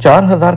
4000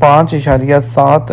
5.7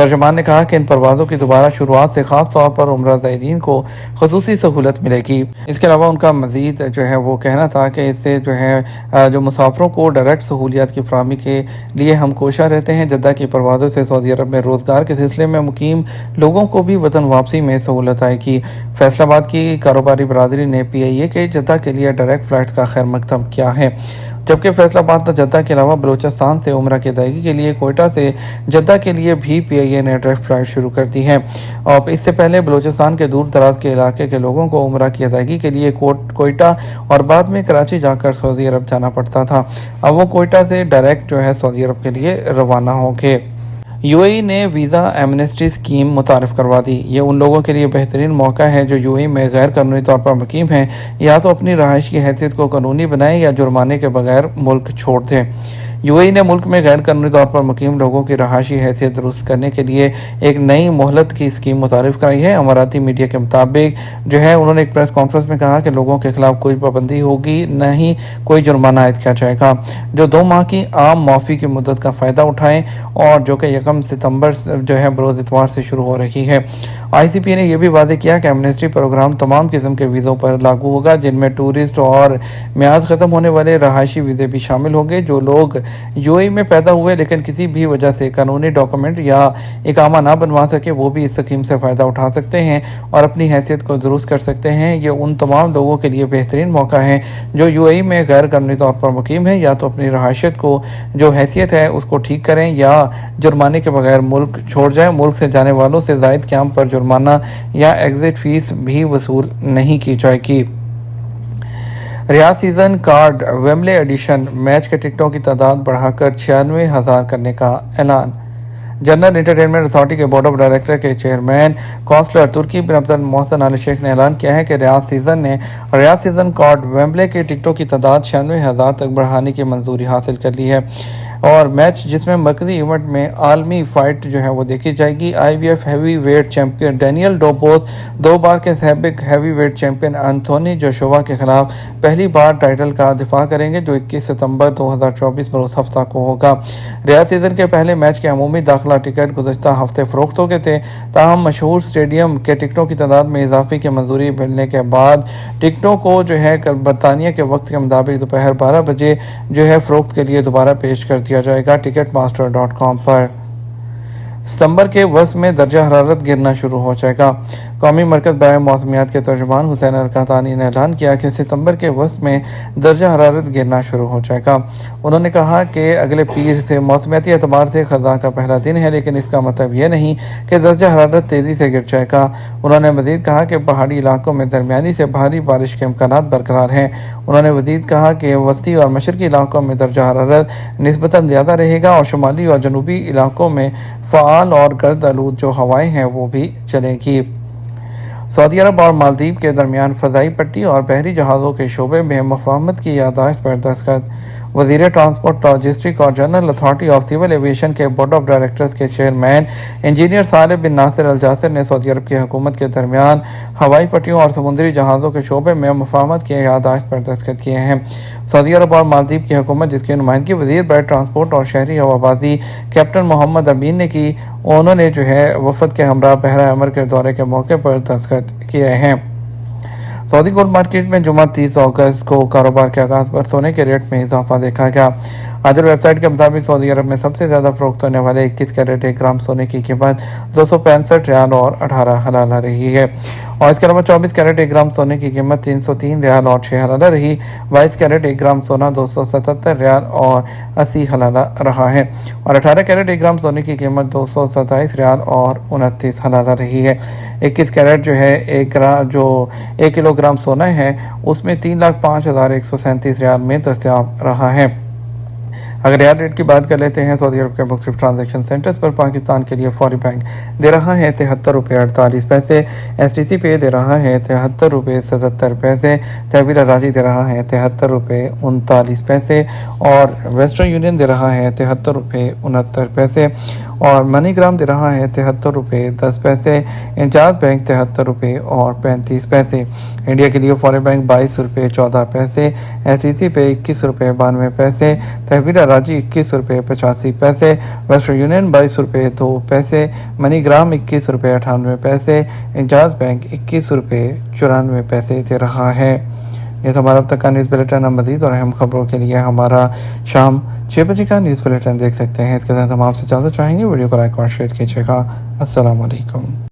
ترجمان نے کہا کہ ان پروازوں کی دوبارہ شروعات سے خاص طور پر عمرہ زائرین کو خصوصی سہولت ملے گی۔ اس کے علاوہ ان کا مزید جو ہے وہ کہنا تھا کہ اس سے جو ہے جو مسافروں کو ڈائریکٹ سہولیات کی فراہمی کے لیے ہم کوشاں رہتے ہیں۔ جدہ کی پروازوں سے سعودی عرب میں روزگار کے سلسلے میں مقیم لوگوں کو بھی وطن واپسی میں سہولت آئے گی۔ فیصل آباد کی کاروباری برادری نے PIA کے جدہ کے لیے ڈائریکٹ فلائٹس کا خیر مقدم کیا ہے، جبکہ فیصل آباد جدہ کے علاوہ بلوچستان سے عمرہ کی ادائیگی کے لیے کوئٹہ سے جدہ کے لیے بھی PIA نے ڈائریکٹ فلائٹ شروع کر دی ہے۔ اور اس سے پہلے بلوچستان کے دور دراز کے علاقے کے لوگوں کو عمرہ کی ادائیگی کے لیے کوئٹہ اور بعد میں کراچی جا کر سعودی عرب جانا پڑتا تھا۔ اب وہ کوئٹہ سے ڈائریکٹ جو ہے سعودی عرب کے لیے روانہ ہوں گے۔ UAE نے ویزا ایمنسٹی اسکیم متعارف کروا دی۔ یہ ان لوگوں کے لیے بہترین موقع ہے جو UAE میں غیر قانونی طور پر مقیم ہیں، یا تو اپنی رہائش کی حیثیت کو قانونی بنائیں یا جرمانے کے بغیر ملک چھوڑ دیں۔ UAE نے ملک میں غیر قانونی طور پر مقیم لوگوں کی رہائشی حیثیت درست کرنے کے لیے ایک نئی مہلت کی اسکیم متعارف کرائی ہے۔ اماراتی میڈیا کے مطابق جو ہے انہوں نے ایک پریس کانفرنس میں کہا کہ لوگوں کے خلاف کوئی پابندی ہوگی، نہ ہی کوئی جرمانہ عائد کیا جائے گا جو 2 ماہ کی عام معافی کی مدت کا فائدہ اٹھائیں، اور جو کہ 1 ستمبر جو ہے بروز اتوار سے شروع ہو رہی ہے۔ ICP نے یہ بھی واضح کیا کہ ایمنسٹی پروگرام تمام قسم کے ویزوں پر لاگو ہوگا، جن میں ٹورسٹ اور میعاد ختم ہونے والے رہائشی ویزے بھی شامل ہوں گے۔ جو لوگ UAE میں پیدا ہوئے لیکن کسی بھی وجہ سے قانونی ڈاکومنٹ یا اقامہ نہ بنوا سکے، وہ بھی اس اسکیم سے فائدہ اٹھا سکتے ہیں اور اپنی حیثیت کو درست کر سکتے ہیں۔ یہ ان تمام لوگوں کے لیے بہترین موقع ہے جو UAE میں غیر قانونی طور پر مقیم ہیں، یا تو اپنی رہائشیت کو جو حیثیت ہے اس کو ٹھیک کریں یا جرمانے کے بغیر ملک چھوڑ جائیں۔ ملک سے جانے والوں سے زائد قیام پر جرمانہ یا ایگزٹ فیس بھی وصول نہیں کی جائے گی۔ Riyadh season card Wembley edition match کے ٹکٹوں کی تعداد بڑھا کر 96,000 کرنے کا اعلان۔ جنرل انٹرٹینمنٹ اتھارٹی کے بورڈ آف ڈائریکٹر کے چیئرمین کونسلر ترکی بن عبد المحسن آل شیخ نے اعلان کیا ہے کہ ریاض سیزن کارڈ ویمبلے کے ٹکٹوں کی تعداد 96,000 تک بڑھانے کی منظوری حاصل کر لی ہے، اور میچ جس میں مرکزی ایونٹ میں عالمی فائٹ جو ہے وہ دیکھی جائے گی۔ IBF heavyweight champion Daniel Dubois 2 بار کے سابق heavyweight champion Anthony Joshua کے خلاف پہلی بار ٹائٹل کا دفاع کریں گے، جو 21 ستمبر 2024 بروز ہفتہ کو ہوگا۔ ریاض سیزن کے پہلے میچ کے عمومی داخلہ ٹکٹ گزشتہ ہفتے فروخت ہو گئے تھے، تاہم مشہور سٹیڈیم کے ٹکٹوں کی تعداد میں اضافے کی منظوری ملنے کے بعد ٹکٹوں کو جو ہے کل برطانیہ کے وقت کے مطابق دوپہر 12 بجے جو ہے فروخت کے لیے دوبارہ پیش کر دیا جائے گا ticketmaster.com پر۔ ستمبر کے وسط میں درجہ حرارت گرنا شروع ہو جائے گا۔ قومی مرکز برائے موسمیات کے ترجمان حسین القحطانی نے اعلان کیا کہ ستمبر کے وسط میں درجہ حرارت گرنا شروع ہو جائے گا۔ انہوں نے کہا کہ اگلے پیر سے موسمیاتی اعتبار سے خزاں کا پہلا دن ہے، لیکن اس کا مطلب یہ نہیں کہ درجہ حرارت تیزی سے گر جائے گا۔ انہوں نے مزید کہا کہ پہاڑی علاقوں میں درمیانی سے بھاری بارش کے امکانات برقرار ہیں۔ انہوں نے مزید کہا کہ وسطی اور مشرقی علاقوں میں درجہ حرارت نسبتاً زیادہ رہے گا، اور شمالی اور جنوبی علاقوں میں فعال اور گرد آلود جو ہوائیں ہیں وہ بھی چلیں گی۔ سعودی عرب اور مالدیپ کے درمیان فضائی پٹی اور بحری جہازوں کے شعبے میں مفاہمت کی یادداشت پر دستخط۔ وزیر ٹرانسپورٹ، لاجسٹک اور general authority of civil aviation کے بورڈ آف ڈائریکٹرز کے chairman engineer Saleh bin Nasser Al Jasser نے سعودی عرب کی حکومت کے درمیان ہوائی پٹیوں اور سمندری جہازوں کے شعبے میں مفاہمت کی یادداشت پر دستخط کیے ہیں۔ سعودی عرب اور مالدیپ کی حکومت، جس کی نمائندگی وزیر برائے ٹرانسپورٹ اور شہری ہوابازی کیپٹن محمد امین نے کی، انہوں نے جو ہے وفد کے ہمراہ بحرہ امر کے دورے کے موقع پر دستخط کیے ہیں۔ سعودی گولڈ مارکیٹ میں جمعہ 30 اگست کو کاروبار کے آغاز پر سونے کے ریٹ میں اضافہ دیکھا گیا۔ عادل ویب سائٹ کے مطابق سعودی عرب میں سب سے زیادہ فروخت ہونے والے 21 کیرٹ 1 گرام سونے کی قیمت 265 ریال اور 18 حلالہ رہی ہے، اور اس کے علاوہ 24 کیرٹ 1 گرام سونے کی قیمت 303 ریال اور 6 حلالہ رہی۔ 22 کیرٹ 1 گرام سونا 277 ریال اور 80 حلالہ رہا ہے، اور 18 کیرٹ 1 گرام سونے کی قیمت 227 ریال اور 29 حلالہ رہی ہے۔ 21 کیرٹ جو ہے 1 کلو گرام سونا ہے، اس میں 3,05,137 ریال میں دستیاب رہا ہے۔ اگر ریال ریٹ کی بات کر لیتے ہیں، سعودی عرب کے مختلف ٹرانزیکشن سینٹرز پر پاکستان کے لیے فوری بینک دے رہا ہے 73.48 STC پے دے رہا ہے 73.77 تحویل اراضی دے رہا ہے 73.39 اور ویسٹرن یونین دے رہا ہے 73.69 اور منی گرام دے رہا ہے 73.10 انجاز بینک 73.35 انڈیا کے لیے فوری بینک 22.14 STC پہ 21.92 تحویل راجی 21 روپے 85 پیسے، ویسٹرن یونین 22 روپے 2 پیسے، منی گرام 21 روپے 98 پیسے، انجاز بینک 21 روپے 94 پیسے دے رہا ہے۔ یہ ہمارا اب تک کا نیوز بلیٹن۔ اب مزید اور اہم خبروں کے لیے ہمارا شام 6 بجے کا نیوز بلیٹن دیکھ سکتے ہیں۔ اس کے ساتھ ہم آپ سے اجازت چاہیں گے، ویڈیو کو لائک اور شیئر کیجیے گا۔ السلام علیکم۔